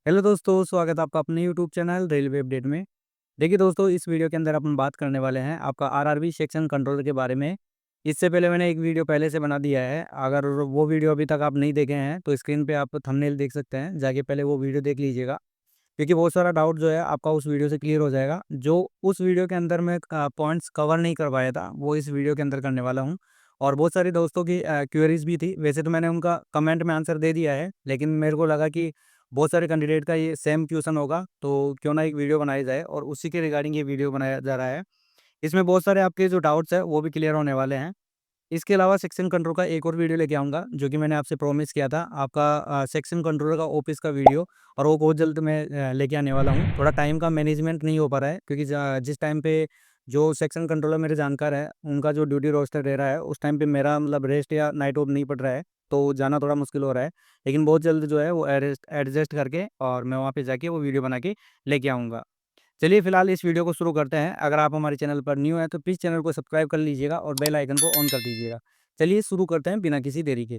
Hello दोस्तों, स्वागत है आपका अपने यूट्यूब चैनल रेलवे अपडेट में। देखिए दोस्तों, इस वीडियो के अंदर अपन बात करने वाले हैं आपका आरआरबी सेक्शन कंट्रोलर के बारे में। इससे पहले मैंने एक वीडियो पहले से बना दिया है। अगर वो वीडियो अभी तक आप नहीं देखे हैं तो स्क्रीन पे आप थंबनेल देख सकते हैं, जाके पहले वो वीडियो देख लीजिएगा। क्योंकि बहुत सारा डाउट जो है आपका उस वीडियो से क्लियर हो जाएगा। जो उस वीडियो के अंदर मैं पॉइंट्स कवर नहीं कर पाया था, वो इस वीडियो के अंदर करने वाला हूँ। और बहुत सारे दोस्तों की क्वेरीज भी थी। वैसे तो मैंने उनका कमेंट में आंसर दे दिया है, लेकिन मेरे को लगा कि बहुत सारे कैंडिडेट का ये सेम क्वेश्चन होगा, तो क्यों ना एक वीडियो बनाई जाए और उसी के रिगार्डिंग ये वीडियो बनाया जा रहा है। इसमें बहुत सारे आपके जो डाउट्स हैं वो भी क्लियर होने वाले हैं। इसके अलावा सेक्शन कंट्रोल का एक और वीडियो लेके आऊँगा, जो कि मैंने आपसे प्रॉमिस किया था, आपका सेक्शन कंट्रोलर का ऑफिस का वीडियो। और वो बहुत जल्द मैं लेके आने वाला हूँ। थोड़ा टाइम का मैनेजमेंट नहीं हो पा रहा है, क्योंकि जिस टाइम पे जो सेक्शन कंट्रोलर मेरे जानकार है, उनका जो ड्यूटी रोस्टर रह रहा है, उस टाइम पे मेरा मतलब रेस्ट या नाइट ऑफ नहीं पड़ रहा है, तो जाना थोड़ा मुश्किल हो रहा है। लेकिन बहुत जल्द जो है वो एडजस्ट करके और मैं वहाँ पे जाके वो वीडियो बना के लेके आऊँगा। चलिए फिलहाल इस वीडियो को शुरू करते हैं। अगर आप हमारे चैनल पर न्यू हैं तो प्लीज़ चैनल को सब्सक्राइब कर लीजिएगा और बेल आइकन को ऑन कर दीजिएगा। चलिए शुरू करते हैं बिना किसी देरी के।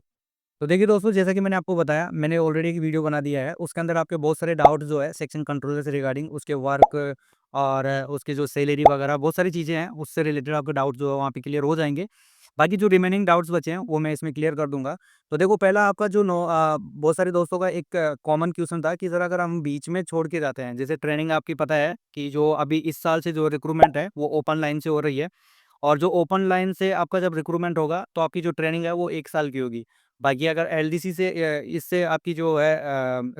तो देखिए दोस्तों, जैसा कि मैंने आपको बताया, मैंने ऑलरेडी एक वीडियो बना दिया है। उसके अंदर आपके बहुत सारे डाउट जो है सेक्शन कंट्रोलर से रिगार्डिंग उसके वर्क और उसकी जो सैलरी वगैरह बहुत सारी चीज़ें हैं, उससे रिलेटेड आपके डाउट जो है वहाँ पे क्लियर हो जाएँगे। बाकी जो रिमेनिंग डाउट्स बचे हैं वो मैं इसमें क्लियर कर दूँगा। तो देखो, पहला आपका जो बहुत सारे दोस्तों का एक कॉमन क्वेश्चन था कि सर अगर हम बीच में छोड़ के जाते हैं, जैसे ट्रेनिंग आपकी पता है कि जो अभी इस साल से जो रिक्रूटमेंट है वो ओपन लाइन से हो रही है। और जो ओपन लाइन से आपका जब रिक्रूटमेंट होगा तो आपकी जो ट्रेनिंग है वो 1 साल की होगी। बाकी अगर एलडीसी से इससे आपकी जो है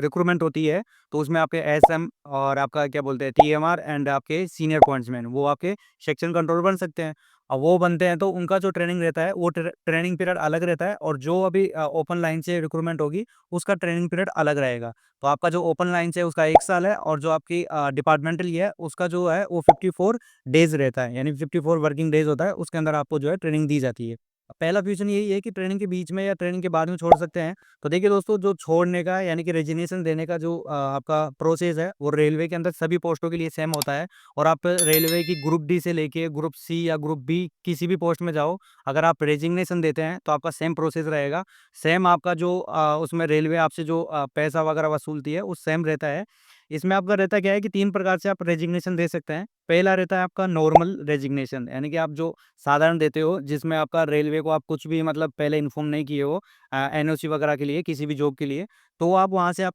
रिक्रूटमेंट होती है, तो उसमें आपके एसएम और आपका क्या बोलते हैं टीएमआर एंड आपके सीनियर पॉइंट्समैन वो आपके सेक्शन कंट्रोलर बन सकते हैं। अब वो बनते हैं तो उनका जो ट्रेनिंग रहता है वो ट्रेनिंग पीरियड अलग रहता है, और जो अभी ओपन लाइन से रिक्रूटमेंट होगी उसका ट्रेनिंग पीरियड अलग रहेगा। तो आपका जो ओपन लाइन से है उसका 1 साल है, और जो आपकी डिपार्टमेंटल है उसका जो है वो 54 डेज़ रहता है, यानी 54 वर्किंग डेज़ होता है, उसके अंदर आपको जो है ट्रेनिंग दी जाती है। पहला क्वेश्चन यही है कि ट्रेनिंग के बीच में या ट्रेनिंग के बाद में छोड़ सकते हैं। तो देखिए दोस्तों, जो छोड़ने का यानी कि रेजिग्नेशन देने का जो आपका प्रोसेस है वो रेलवे के अंदर सभी पोस्टों के लिए सेम होता है। और आप रेलवे की ग्रुप डी से लेके ग्रुप सी या ग्रुप बी किसी भी पोस्ट में जाओ, अगर आप रेजिग्नेशन देते हैं तो आपका सेम प्रोसेस रहेगा। सेम आपका जो उसमें रेलवे आपसे जो पैसा वगैरह वसूलती है वो सेम रहता है। इसमें आपका रहता क्या है कि 3 प्रकार से आप रेजिग्नेशन दे सकते हैं। पहला रहता है आपका नॉर्मल रेजिग्नेशन, यानी कि आप जो साधारण देते हो, जिसमें आपका रेलवे को आप कुछ भी मतलब पहले इन्फॉर्म नहीं किए हो एनओसी वगैरह के लिए, किसी भी जॉब के लिए, तो आप वहाँ से आप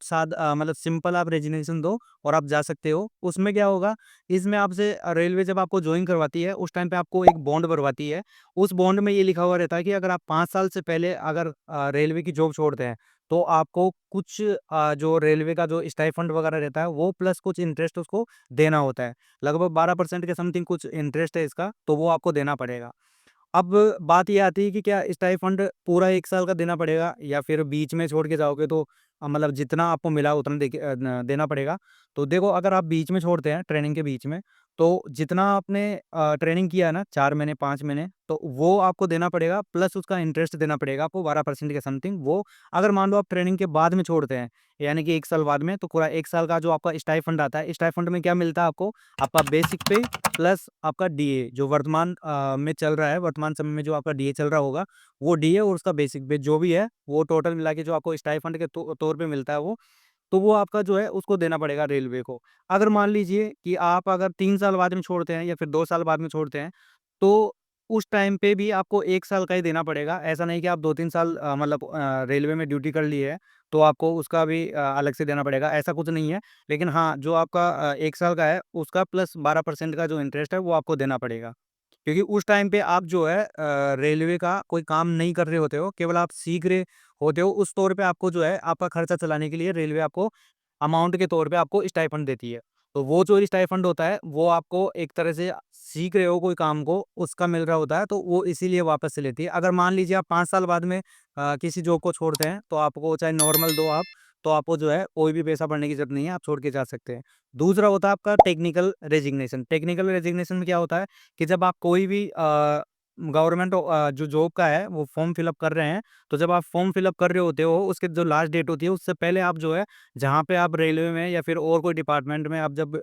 मतलब सिंपल आप रेजिग्नेशन दो और आप जा सकते हो। उसमें क्या होगा, इसमें आपसे रेलवे जब आपको जॉइन करवाती है, उस टाइम पे आपको एक बॉन्ड भरवाती है। उस बॉन्ड में ये लिखा हुआ रहता है कि अगर आप 5 साल से पहले अगर रेलवे की जॉब छोड़ते हैं, तो आपको कुछ जो रेलवे का जो स्टाइपेंड वगैरह रहता है वो प्लस कुछ इंटरेस्ट उसको देना होता है। लगभग 12% के समथिंग कुछ इंटरेस्ट है इसका, तो वो आपको देना पड़ेगा। अब बात ये आती है कि क्या स्टाइपेंड पूरा 1 साल का देना पड़ेगा या फिर बीच में छोड़ के जाओगे तो मतलब जितना आपको मिला उतना देना पड़ेगा। तो देखो, अगर आप बीच में छोड़ते हैं ट्रेनिंग के बीच में, तो जितना आपने ट्रेनिंग किया है ना 4 महीने 5 महीने, तो वो आपको देना पड़ेगा, प्लस उसका इंटरेस्ट देना पड़ेगा आपको 12% के समथिंग वो। अगर मान लो आप ट्रेनिंग के बाद में छोड़ते हैं, यानी कि 1 साल बाद में, तो पूरा 1 साल का जो आपका स्टाइपेंड आता है, स्टाइपेंड में क्या मिलता है आपको? आपका बेसिक पे प्लस आपका डीए जो वर्तमान में चल रहा है, वर्तमान समय में जो आपका डीए चल रहा होगा, वो डीए और उसका बेसिक पे जो भी है, वो टोटल मिला के जो आपको स्टाइपेंड के तौर पे मिलता है वो, तो वो आपका जो है उसको देना पड़ेगा रेलवे को। अगर मान लीजिए कि आप अगर 3 साल बाद में छोड़ते हैं या फिर 2 साल बाद में छोड़ते हैं, तो उस टाइम पे भी आपको 1 साल का ही देना पड़ेगा। ऐसा नहीं कि आप 2-3 साल मतलब रेलवे में ड्यूटी कर ली है, तो आपको उसका भी अलग से देना पड़ेगा, ऐसा कुछ नहीं है। लेकिन हाँ, जो आपका 1 साल का है, उसका प्लस 12% का जो इंटरेस्ट है, वो आपको देना पड़ेगा। क्योंकि उस टाइम पे आप जो है रेलवे का कोई काम नहीं कर रहे होते हो, केवल आप सीख रहे होते हो। उस तौर पे आपको जो है आपका खर्चा चलाने के लिए रेलवे आपको अमाउंट के तौर पे आपको स्टाइपेंड देती है। तो वो जो स्टाइपेंड होता है, वो आपको एक तरह से सीख रहे हो कोई काम को, उसका मिल रहा होता है, तो वो इसीलिए वापस से लेती है। अगर मान लीजिए आप 5 साल बाद में किसी जॉब को छोड़ते हैं, तो आपको चाहे नॉर्मल दो आप, तो आपको जो है कोई भी पैसा भरने की ज़रूरत नहीं है, आप छोड़ के जा सकते हैं। दूसरा होता है आपका टेक्निकल रेजिग्नेशन। टेक्निकल रेजिग्नेशन में क्या होता है कि जब आप कोई भी गवर्नमेंट जो जॉब का है वो फॉर्म फिलअप कर रहे हैं, तो जब आप फॉर्म फिलअप कर रहे होते हो उसके जो लास्ट डेट होती है उससे पहले आप जो है जहाँ पे आप रेलवे में या फिर और कोई डिपार्टमेंट में आप जब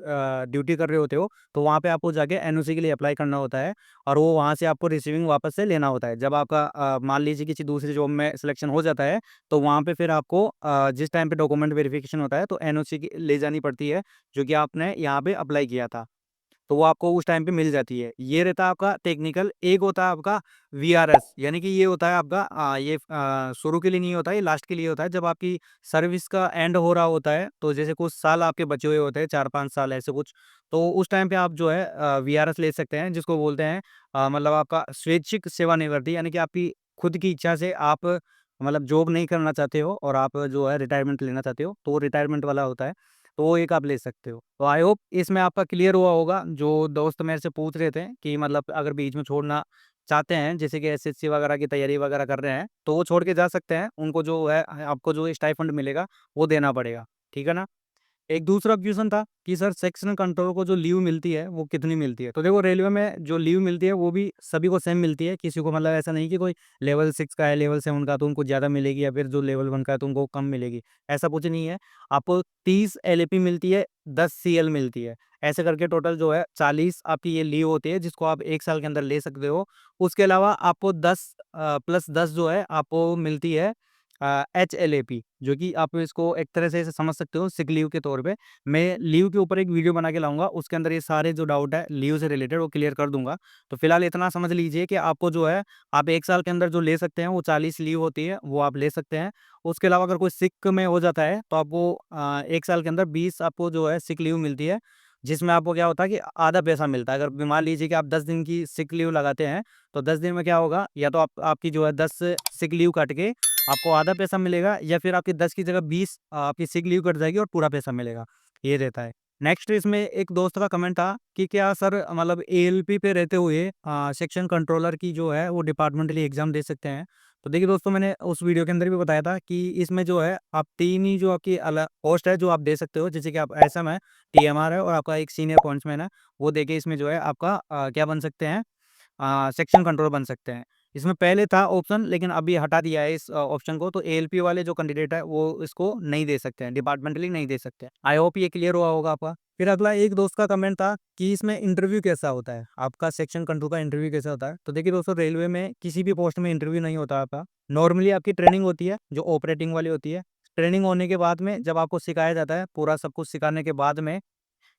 ड्यूटी कर रहे होते हो, तो वहाँ पे आपको जाके एनओसी के लिए अप्लाई करना होता है और वो वहाँ से आपको रिसीविंग वापस से लेना होता है। जब आपका मान लीजिए किसी दूसरी जॉब में सिलेक्शन हो जाता है, तो वहाँ पे फिर आपको जिस टाइम पे डॉक्यूमेंट वेरिफिकेशन होता है तो एनओसी ले जानी पड़ती है, जो कि आपने यहाँ पे अप्लाई किया था। तो वो आपको उस टाइम पे मिल जाती है। ये रहता है आपका टेक्निकल। एक होता है आपका वीआरएस, यानी कि ये होता है आपका ये शुरू के लिए नहीं होता है, ये लास्ट के लिए होता है। जब आपकी सर्विस का एंड हो रहा होता है, तो जैसे कुछ साल आपके बचे हुए होते हैं, 4-5 साल ऐसे कुछ, तो उस टाइम पे आप जो है वीआरएस ले सकते हैं, जिसको बोलते हैं मतलब आपका स्वैच्छिक सेवानिवृत्ति, यानी कि आपकी खुद की इच्छा से आप मतलब जॉब नहीं करना चाहते हो और आप जो है रिटायरमेंट लेना चाहते हो, तो वो रिटायरमेंट वाला होता है। तो वो एक आप ले सकते हो। तो आई होप इसमें आपका क्लियर हुआ होगा। जो दोस्त मेरे से पूछ रहे थे कि मतलब अगर बीच में छोड़ना चाहते हैं, जैसे कि एसएससी वगैरह की तैयारी वगैरह कर रहे हैं, तो वो छोड़ के जा सकते हैं। उनको जो है आपको जो स्टाइपेंड मिलेगा, वो देना पड़ेगा। ठीक है ना? एक दूसरा क्वेश्चन था कि सर सेक्शनल कंट्रोल को जो लीव मिलती है वो कितनी मिलती है? तो देखो रेलवे में जो लीव मिलती है वो भी सभी को सेम मिलती है। किसी को मतलब ऐसा नहीं कि कोई लेवल 6 का है, लेवल 7 का तो उनको ज़्यादा मिलेगी या फिर जो लेवल 1 का है तो उनको कम मिलेगी। ऐसा कुछ नहीं है। आपको 30 एलएपी मिलती है, 10 सीएल मिलती है। ऐसे करके टोटल जो है 40 आपकी ये लीव होती है, जिसको आप 1 साल के अंदर ले सकते हो। उसके अलावा आपको 10 प्लस 10 जो है आपको मिलती है एचएलएपी, जो कि आप इसको एक तरह से ऐसे समझ सकते हो सिक लीव के तौर पे। मैं लीव के ऊपर एक वीडियो बना के लाऊँगा, उसके अंदर ये सारे जो डाउट है लीव से रिलेटेड वो क्लियर कर दूँगा। तो फिलहाल इतना समझ लीजिए कि आपको जो है आप 1 साल के अंदर जो ले सकते हैं वो 40 लीव होती है, वो आप ले सकते हैं। उसके अलावा अगर कोई सिक में हो जाता है तो आपको 1 साल के अंदर 20 आपको जो है सिक लीव मिलती है, जिसमें आपको क्या होता है कि आधा पैसा मिलता है। अगर मान लीजिए कि आप 10 दिन की सिक लीव लगाते हैं, तो 10 दिन में क्या होगा, या तो आप आपकी जो है 10 सिक लीव काट के आपको आधा पैसा मिलेगा, या फिर आपकी 10 की जगह 20 आपकी सिक लीव कट जाएगी और पूरा पैसा मिलेगा। ये रहता है। नेक्स्ट इसमें एक दोस्त का कमेंट था कि क्या सर मतलब एएलपी पे रहते हुए सेक्शन कंट्रोलर की जो है वो डिपार्टमेंटली एग्जाम दे सकते हैं? तो देखिए दोस्तों, मैंने उस वीडियो के अंदर भी बताया था कि इसमें जो है आप 3 ही जो आपकी अलग पोस्ट है जो आप दे सकते हो, जैसे कि आप एसएम है, टीएमआर है और आपका एक सीनियर पॉइंट्समैन है। वो देके इसमें जो है आपका क्या बन सकते हैं, सेक्शन कंट्रोल बन सकते हैं। इसमें पहले था ऑप्शन, लेकिन अभी हटा दिया है इस ऑप्शन को, तो एएलपी वाले जो कैंडिडेट है वो इसको नहीं दे सकते हैं, डिपार्टमेंटली नहीं दे सकते हैं। आई होप ये क्लियर हुआ होगा आपका। फिर अगला एक दोस्त का कमेंट था कि इसमें इंटरव्यू कैसा होता है? आपका सेक्शन कंट्रोल का इंटरव्यू कैसा होता है? तो देखिए दोस्तों, रेलवे में किसी भी पोस्ट में इंटरव्यू नहीं होता आपका। नॉर्मली आपकी ट्रेनिंग होती है, जो ऑपरेटिंग वाली होती है। ट्रेनिंग होने के बाद में जब आपको सिखाया जाता है, पूरा सब कुछ सिखाने के बाद में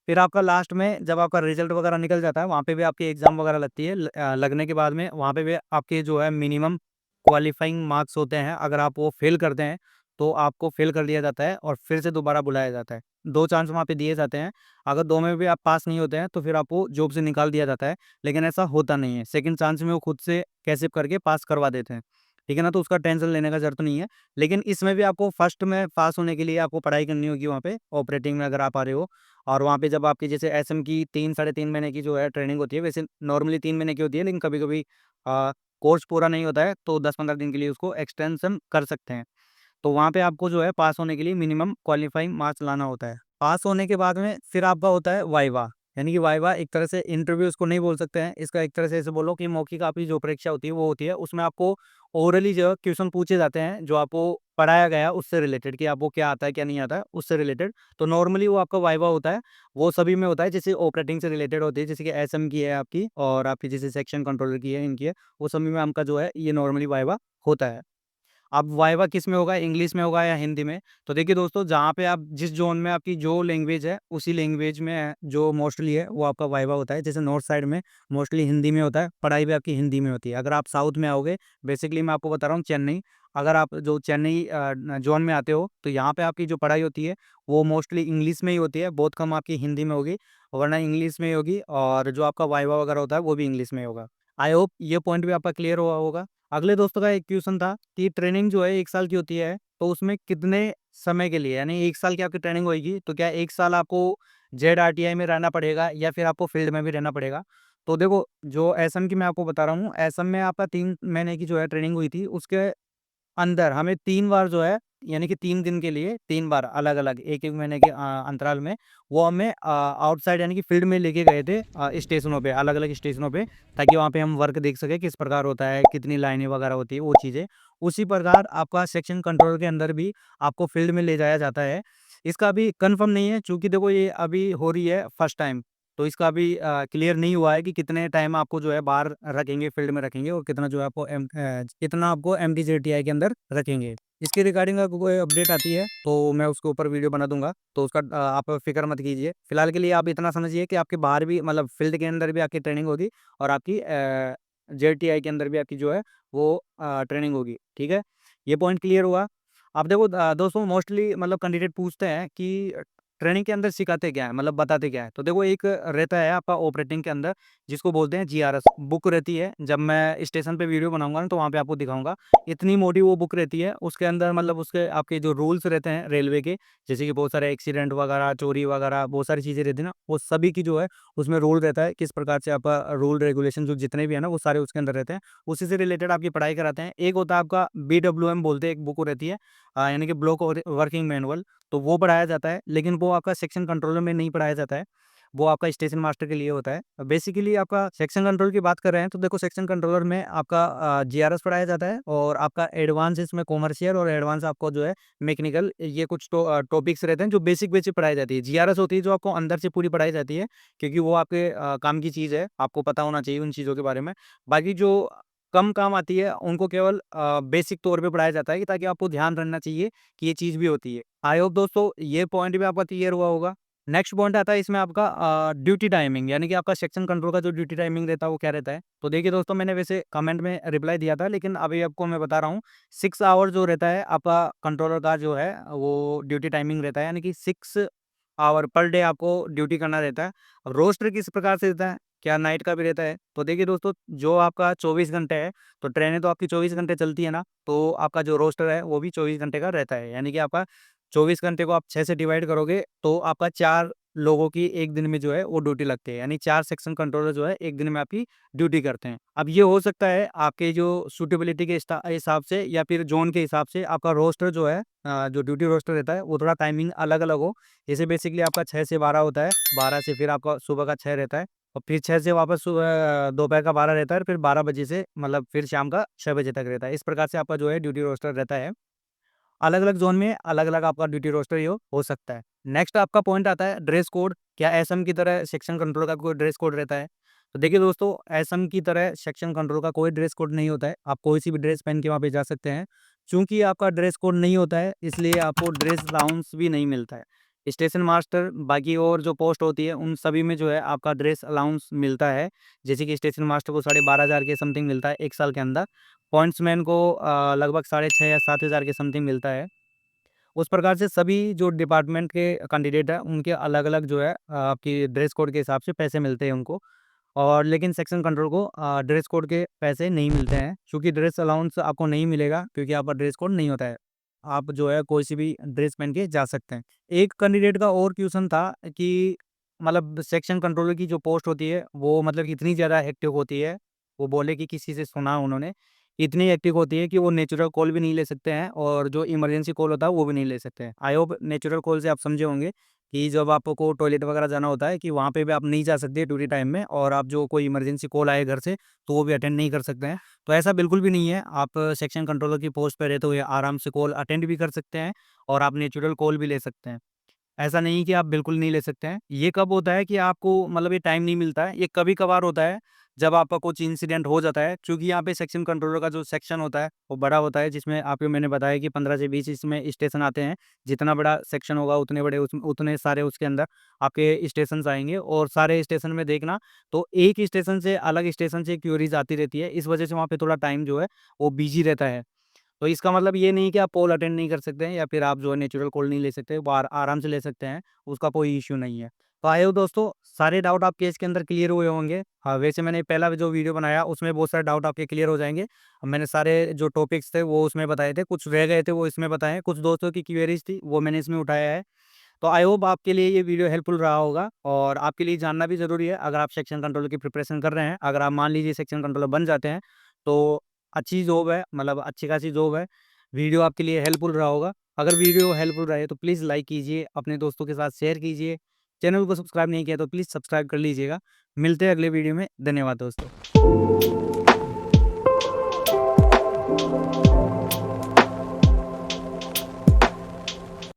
फिर आपका लास्ट में जब आपका रिजल्ट वगैरह निकल जाता है, वहाँ पे भी आपकी एग्ज़ाम वगैरह लगती है। लगने के बाद में वहाँ पे भी आपके जो है मिनिमम क्वालिफाइंग मार्क्स होते हैं। अगर आप वो फ़ेल करते हैं, तो आपको फ़ेल कर दिया जाता है और फिर से दोबारा बुलाया जाता है। 2 चांस वहाँ पे दिए जाते हैं। अगर 2 में भी आप पास नहीं होते हैं, तो फिर आपको जॉब से निकाल दिया जाता है। लेकिन ऐसा होता नहीं है। सेकंड चांस में वो खुद से कैसे करके पास करवा देते हैं। ठीक है ना? तो उसका टेंशन लेने का ज़रूरत नहीं है। लेकिन इसमें भी आपको फर्स्ट में पास होने के लिए आपको पढ़ाई करनी होगी वहाँ पे, ऑपरेटिंग में अगर आप आ रहे हो। और वहाँ पे जब आपकी जैसे एसएम की 3 साढ़े 3 महीने की जो है ट्रेनिंग होती है, वैसे नॉर्मली 3 महीने की होती है, लेकिन कभी-कभी कोर्स पूरा नहीं होता है, तो 10-15 दिन के लिए उसको एक्सटेंशन कर सकते हैं। तो वहाँ पे आपको जो है पास होने के लिए मिनिमम क्वालिफाइंग मार्क्स लाना होता है। पास होने के बाद में फिर आपका होता है वाइवा, यानी कि वाइवा एक तरह से इंटरव्यू इसको नहीं बोल सकते हैं, इसका एक तरह से ऐसे बोलो कि मौखिक आपकी जो परीक्षा होती है वो होती है। उसमें आपको ओरली जो है क्वेश्चन पूछे जाते हैं, जो आपको पढ़ाया गया उससे रिलेटेड, कि आपको क्या आता है, क्या नहीं आता है, उससे रिलेटेड। तो नॉर्मली वो आपका वाइवा होता है, वो सभी में होता है, जैसे ऑपरेटिंग से रिलेटेड होती है, जैसे कि एसएम की है आपकी और आपकी जैसे सेक्शन कंट्रोलर की है, इनकी है, वो सभी में आपका जो है ये नॉर्मली वाइवा होता है। अब वाइवा किस में होगा, इंग्लिश में होगा या हिंदी में? तो देखिए दोस्तों, जहाँ पे आप जिस ज़ोन में आपकी जो लैंग्वेज है, उसी लैंग्वेज में जो मोस्टली है, वो आपका वाइवा होता है। जैसे नॉर्थ साइड में मोस्टली हिंदी में होता है, पढ़ाई भी आपकी हिंदी में होती है। अगर आप साउथ में आओगे, बेसिकली मैं आपको बता रहा हूँ चेन्नई, अगर आप जो चेन्नई ज़ोन में आते हो, तो यहाँ पे आपकी जो पढ़ाई होती है, वो मोस्टली इंग्लिश में ही होती है, बहुत कम आपकी हिंदी में होगी, वरना इंग्लिश में ही होगी, और जो आपका वाइवा वगैरह होता है, वो भी इंग्लिश में होगा। आई होप ये पॉइंट भी आपका क्लियर हुआ होगा। अगले दोस्तों का एक क्वेश्चन था कि ट्रेनिंग जो है 1 साल की होती है, तो उसमें कितने समय के लिए, यानी 1 साल की आपकी ट्रेनिंग होएगी, तो क्या 1 साल आपको जेडआरटीआई में रहना पड़ेगा या फिर आपको फील्ड में भी रहना पड़ेगा? तो देखो, जो एसएम की मैं आपको बता रहा हूँ, एसएम में आपका 3 महीने की जो है ट्रेनिंग हुई थी, उसके अंदर हमें 3 बार जो है यानी कि 3 दिन के लिए 3 बार अलग-अलग 1-1 महीने के अंतराल में वो हमें आउटसाइड यानी कि फील्ड में लेके गए थे स्टेशनों पे, अलग-अलग स्टेशनों पे, ताकि वहाँ पे हम वर्क देख सकें किस प्रकार होता है, कितनी लाइनें वगैरह होती है, वो चीज़ें। उसी प्रकार आपका सेक्शन कंट्रोल के अंदर भी आपको फील्ड में ले जाया जाता है। इसका अभी कन्फर्म नहीं है, चूँकि देखो ये अभी हो रही है फर्स्ट टाइम, तो इसका अभी क्लियर नहीं हुआ है कि कितने टाइम आपको जो है बाहर रखेंगे, फील्ड में रखेंगे और कितना जो है आपको कितना आपको एमटीजेटीआई के अंदर रखेंगे। इसके रिगार्डिंग अगर कोई अपडेट आती है, तो मैं उसके ऊपर वीडियो बना दूँगा, तो उसका आप फ़िक्र मत कीजिए। फिलहाल के लिए आप इतना समझिए कि आपके बाहर भी मतलब फील्ड के अंदर भी आपकी ट्रेनिंग होगी और आपकी जेटीआई के अंदर भी आपकी जो है वो ट्रेनिंग होगी, ठीक है? ये पॉइंट क्लियर हुआ। अब देखो दोस्तों मोस्टली मतलब कैंडिडेट पूछते हैं कि ट्रेनिंग के अंदर सिखाते क्या है? मतलब बताते क्या है? तो देखो एक रहता है आपका ऑपरेटिंग के अंदर जिसको बोलते हैं जीआरएस बुक रहती है। जब मैं स्टेशन पे वीडियो बनाऊँगा ना तो वहाँ पे आपको दिखाऊँगा। इतनी मोटी वो बुक रहती है, उसके अंदर मतलब उसके आपके जो रूल्स रहते हैं रेलवे के, जैसे कि बहुत सारे एक्सीडेंट वगैरह, चोरी वगैरह बहुत सारी चीज़ें रहती है ना, वो सभी की जो है उसमें रूल रहता है। किस प्रकार से आपका रूल रेगुलेशन जो जितने भी है ना वो सारे उसके अंदर रहते हैं। उसी से रिलेटेड आपकी पढ़ाई कराते हैं। एक होता है आपका बीडब्ल्यूएम बोलते हैं, एक बुक रहती है यानी कि ब्लॉक वर्किंग मैनुअल, तो वो पढ़ाया जाता है, लेकिन वो आपका सेक्शन कंट्रोलर में नहीं पढ़ाया जाता है, वो आपका स्टेशन मास्टर के लिए होता है। बेसिकली आपका सेक्शन कंट्रोल की बात कर रहे हैं, तो देखो सेक्शन कंट्रोलर में आपका जीआरएस पढ़ाया जाता है और आपका एडवांस इसमें कॉमर्शियल और एडवांस आपको जो है मैकेनिकल, ये कुछ टॉपिक्स रहते हैं जो बेसिक पढ़ाई जाती है। जीआरएस होती है जो आपको अंदर से पूरी पढ़ाई जाती है, क्योंकि वो आपके काम की चीज़ है, आपको पता होना चाहिए उन चीज़ों के बारे में। बाकी जो कम काम आती है, उनको केवल बेसिक तौर पे पढ़ाया जाता है कि ताकि आपको ध्यान रखना चाहिए कि ये चीज़ भी होती है। आई होप दोस्तों ये पॉइंट भी आपका क्लियर हुआ होगा। नेक्स्ट पॉइंट आता है इसमें आपका ड्यूटी टाइमिंग, यानी कि आपका सेक्शन कंट्रोल का जो ड्यूटी टाइमिंग रहता है वो क्या रहता है? तो देखिए दोस्तों मैंने वैसे कमेंट में रिप्लाई दिया था, लेकिन अभी आपको मैं बता रहा हूँ। 6 आवर जो रहता है आपका कंट्रोलर का जो है वो ड्यूटी टाइमिंग रहता है, यानी कि 6 आवर पर डे आपको ड्यूटी करना रहता है। अब रोस्टर किस प्रकार से रहता है? क्या नाइट का भी रहता है? तो देखिए दोस्तों, जो आपका 24 घंटे है, तो ट्रेनें तो आपकी 24 घंटे चलती है ना, तो आपका जो रोस्टर है वो भी 24 घंटे का रहता है। यानी कि आपका 24 घंटे को आप 6 से डिवाइड करोगे तो आपका 4 लोगों की 1 दिन में जो है वो ड्यूटी लगती है। यानी 4 सेक्शन कंट्रोलर जो है 1 दिन में आपकी ड्यूटी करते हैं। अब ये हो सकता है आपके जो सूटेबिलिटी के हिसाब से या फिर ज़ोन के हिसाब से आपका रोस्टर जो है जो ड्यूटी रोस्टर रहता है वो थोड़ा टाइमिंग अलग-अलग हो। जैसे बेसिकली आपका 6 से 12 होता है, 12 से फिर आपका सुबह का 6 रहता है और फिर 6 से वापस सुबह दोपहर का 12 रहता है और फिर 12 बजे से मतलब फिर शाम का 6 बजे तक रहता है। इस प्रकार से आपका जो है ड्यूटी रोस्टर रहता है। अलग-अलग ज़ोन में अलग-अलग आपका ड्यूटी रोस्टर ये हो सकता है। नेक्स्ट आपका पॉइंट आता है ड्रेस कोड। क्या एसएम की तरह सेक्शन कंट्रोल का कोई ड्रेस कोड रहता है? तो देखिए दोस्तों, एसएम की तरह सेक्शन कंट्रोल का कोई ड्रेस कोड नहीं होता है। आप कोई सी भी ड्रेस पहन के वहाँ पे जा सकते हैं। चूँकि आपका ड्रेस कोड नहीं होता है, इसलिए आपको ड्रेस अलाउंस भी नहीं मिलता है। स्टेशन मास्टर बाकी और जो पोस्ट होती है, उन सभी में जो है आपका ड्रेस अलाउंस मिलता है। जैसे कि स्टेशन मास्टर को 12,500 के समथिंग मिलता है 1 साल के अंदर। पॉइंट्समैन को लगभग साढ़े 6 या 7,000 के समथिंग मिलता है। उस प्रकार से सभी जो डिपार्टमेंट के कैंडिडेट हैं, उनके अलग-अलग जो है आपकी ड्रेस कोड के हिसाब से पैसे मिलते हैं उनको। और लेकिन सेक्शन कंट्रोल को ड्रेस कोड के पैसे नहीं मिलते हैं, क्योंकि ड्रेस अलाउंस आपको नहीं मिलेगा, क्योंकि आपका ड्रेस कोड नहीं होता है। आप जो है कोई सी भी ड्रेस पहन के जा सकते हैं। एक कैंडिडेट का और क्वेश्चन था कि मतलब सेक्शन कंट्रोलर की जो पोस्ट होती है वो मतलब इतनी ज़्यादा हेक्टिक होती है। वो बोले कि किसी से सुना उन्होंने, इतनी हेक्टिक होती है कि वो नेचुरल कॉल भी नहीं ले सकते हैं और जो इमरजेंसी कॉल होता है वो भी नहीं ले सकते हैं। आई होप नेचुरल कॉल से आप समझे होंगे कि जब आपको टॉयलेट वगैरह जाना होता है कि वहाँ पे भी आप नहीं जा सकते ड्यूटी टाइम में, और आप जो कोई इमरजेंसी कॉल आए घर से तो वो भी अटेंड नहीं कर सकते हैं। तो ऐसा बिल्कुल भी नहीं है। आप सेक्शन कंट्रोलर की पोस्ट पे रहते हुए आराम से कॉल अटेंड भी कर सकते हैं और आप नेचुरल कॉल भी ले सकते हैं। ऐसा नहीं कि आप बिल्कुल नहीं ले सकते हैं। ये कब होता है कि आपको मतलब ये टाइम नहीं मिलता है, ये कभी-कभार होता है, जब आपका कुछ इंसिडेंट हो जाता है। क्योंकि यहाँ पे सेक्शन कंट्रोलर का जो सेक्शन होता है, वो बड़ा होता है, जिसमें आपको मैंने बताया कि 15 से 20 इसमें स्टेशन आते हैं। जितना बड़ा सेक्शन होगा उतने बड़े उतने सारे उसके अंदर आपके स्टेशंस आएँगे, और सारे स्टेशन में देखना तो एक स्टेशन से अलग स्टेशन से क्वेरीज़ आती रहती है। इस वजह से वहाँ पे थोड़ा टाइम जो है वो बिज़ी रहता है। तो इसका मतलब ये नहीं कि आप कॉल अटेंड नहीं कर सकते हैं या फिर आप जो है नेचुरल कॉल नहीं ले सकते, वो आराम से ले सकते हैं, उसका कोई इश्यू नहीं है। तो आई होप दोस्तों सारे डाउट आपके इसके अंदर क्लियर हुए होंगे। हाँ, वैसे मैंने पहला जो वीडियो बनाया उसमें बहुत सारे डाउट आपके क्लियर हो जाएँगे। मैंने सारे जो टॉपिक्स थे वो उसमें बताए थे, कुछ रह गए थे वो इसमें बताए, कुछ दोस्तों की क्वेरीज़ थी वो मैंने इसमें उठाया है। तो आई होप आपके लिए ये वीडियो हेल्पफुल रहा होगा, और आपके लिए जानना भी ज़रूरी है अगर आप सेक्शन कंट्रोलर की प्रिपरेशन कर रहे हैं। अगर आप मान लीजिए सेक्शन कंट्रोलर बन जाते हैं, तो अच्छी जॉब है, मतलब अच्छी खासी जॉब है। वीडियो आपके लिए हेल्पफुल रहा होगा। अगर वीडियो हेल्पफुल रहे तो प्लीज़ लाइक कीजिए, अपने दोस्तों के साथ शेयर कीजिए। चैनल को सब्सक्राइब नहीं किया तो प्लीज़ सब्सक्राइब कर लीजिएगा। मिलते हैं अगले वीडियो में। धन्यवाद दोस्तों।